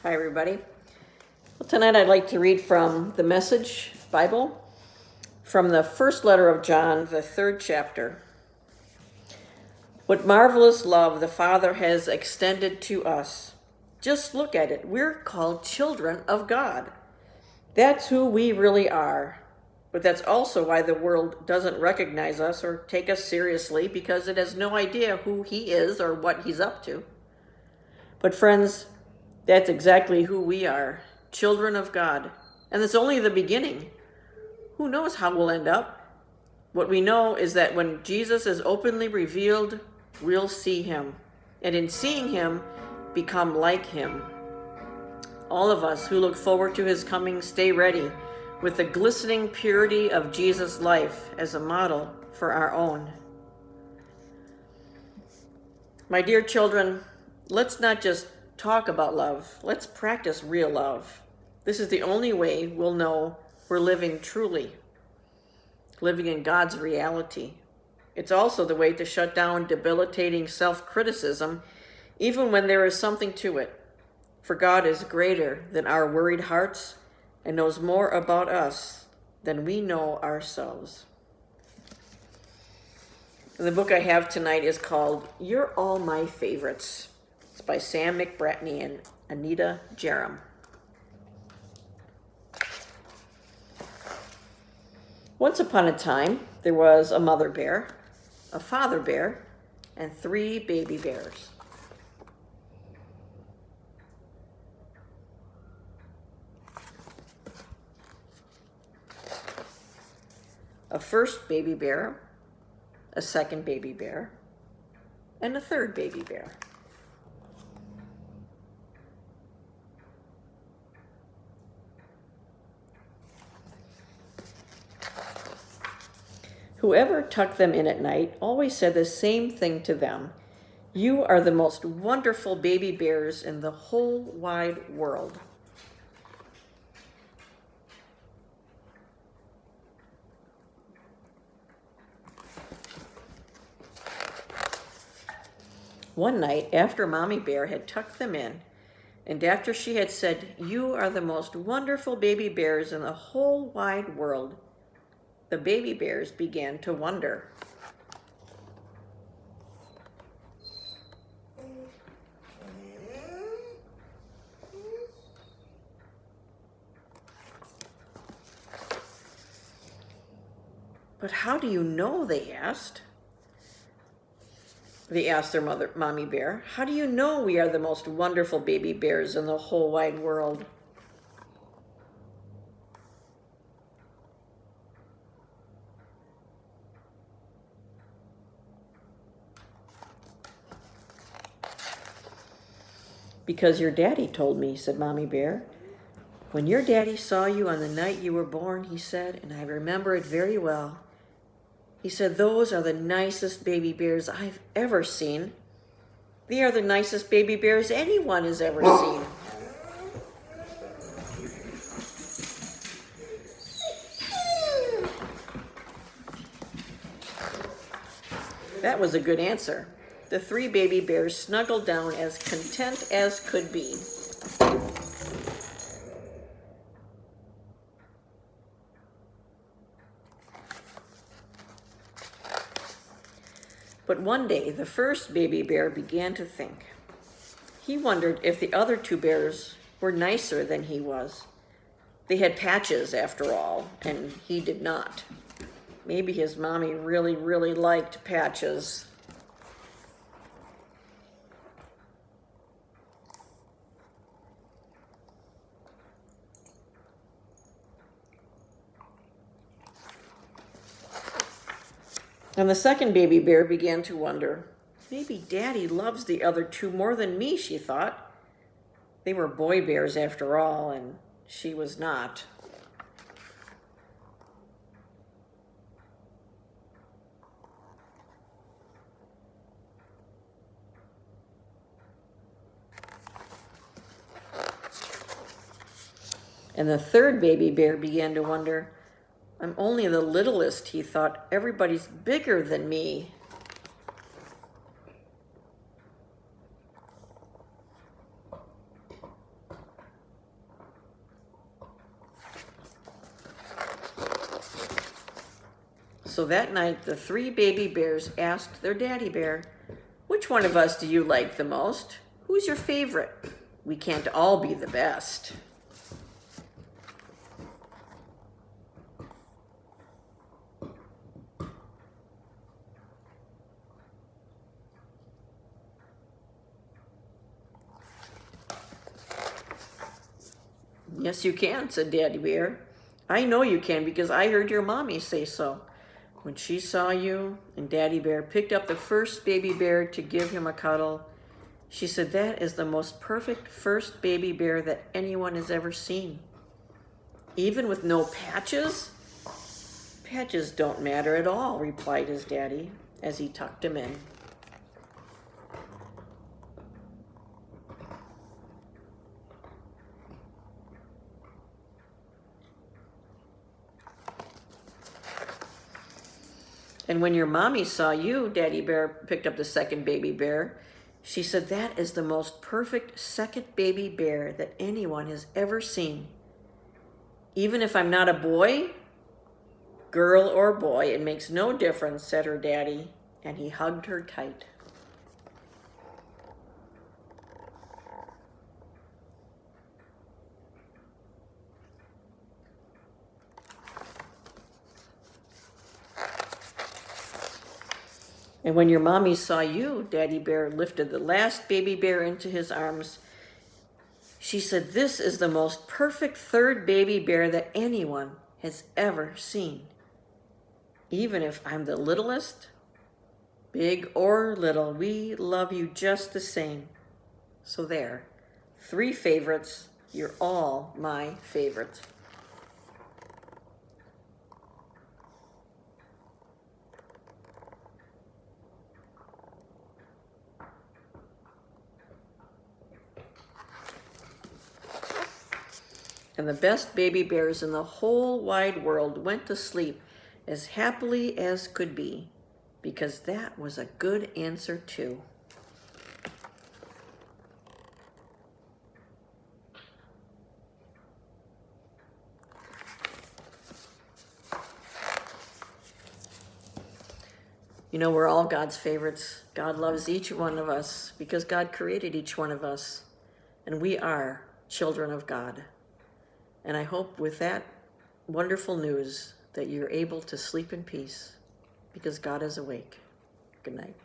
Hi, everybody. Well, tonight I'd like to read from the Message Bible, from the first letter of John, the 3rd chapter. What marvelous love the Father has extended to us. Just look at it. We're called children of God. That's who we really are. But that's also why the world doesn't recognize us or take us seriously, because it has no idea who He is or what He's up to. But friends, that's exactly who we are, children of God. And it's only the beginning. Who knows how we'll end up? What we know is that when Jesus is openly revealed, we'll see Him. And in seeing Him, become like Him. All of us who look forward to His coming stay ready with the glistening purity of Jesus' life as a model for our own. My dear children, let's not just talk about love. Let's practice real love. This is the only way we'll know we're living truly, living in God's reality. It's also the way to shut down debilitating self-criticism, even when there is something to it. For God is greater than our worried hearts and knows more about us than we know ourselves. The book I have tonight is called You're All My Favorites. It's by Sam McBratney and Anita Jerem. Once upon a time, there was a mother bear, a father bear, and 3 baby bears. A first baby bear, a second baby bear, and a third baby bear. Whoever tucked them in at night always said the same thing to them. You are the most wonderful baby bears in the whole wide world. One night, after Mommy Bear had tucked them in, and after she had said, You are the most wonderful baby bears in the whole wide world, the baby bears began to wonder. But how do you know? They asked. They asked their mother, Mommy Bear, how do you know we are the most wonderful baby bears in the whole wide world? Because your daddy told me, said Mommy Bear. When your daddy saw you on the night you were born, he said, and I remember it very well, he said, those are the nicest baby bears I've ever seen. They are the nicest baby bears anyone has ever seen. That was a good answer. The 3 baby bears snuggled down as content as could be. But one day, the first baby bear began to think. He wondered if the other 2 bears were nicer than he was. They had patches, after all, and he did not. Maybe his mommy really, really liked patches. And the second baby bear began to wonder, maybe Daddy loves the other 2 more than me, she thought. They were boy bears after all, and she was not. And the third baby bear began to wonder, I'm only the littlest, he thought. Everybody's bigger than me. So that night, the 3 baby bears asked their daddy bear, "Which one of us do you like the most? Who's your favorite? We can't all be the best." "Yes, you can," said Daddy Bear. "I know you can because I heard your mommy say so. When she saw you and Daddy Bear picked up the first baby bear to give him a cuddle, she said that is the most perfect first baby bear that anyone has ever seen. Even with no patches?" "Patches don't matter at all," replied his daddy as he tucked him in. "And when your mommy saw you," Daddy Bear picked up the second baby bear, "she said that is the most perfect second baby bear that anyone has ever seen. Even if I'm not a boy, girl, or boy, it makes no difference," said her daddy, and he hugged her tight. "And when your mommy saw you," Daddy Bear lifted the last baby bear into his arms, "she said this is the most perfect third baby bear that anyone has ever seen. Even if I'm the littlest, big or little, we love you just the same. So there, 3 favorites. You're all my favorites." And the best baby bears in the whole wide world went to sleep as happily as could be, because that was a good answer too. You know, we're all God's favorites. God loves each one of us because God created each one of us, and we are children of God. And I hope with that wonderful news that you're able to sleep in peace because God is awake. Good night.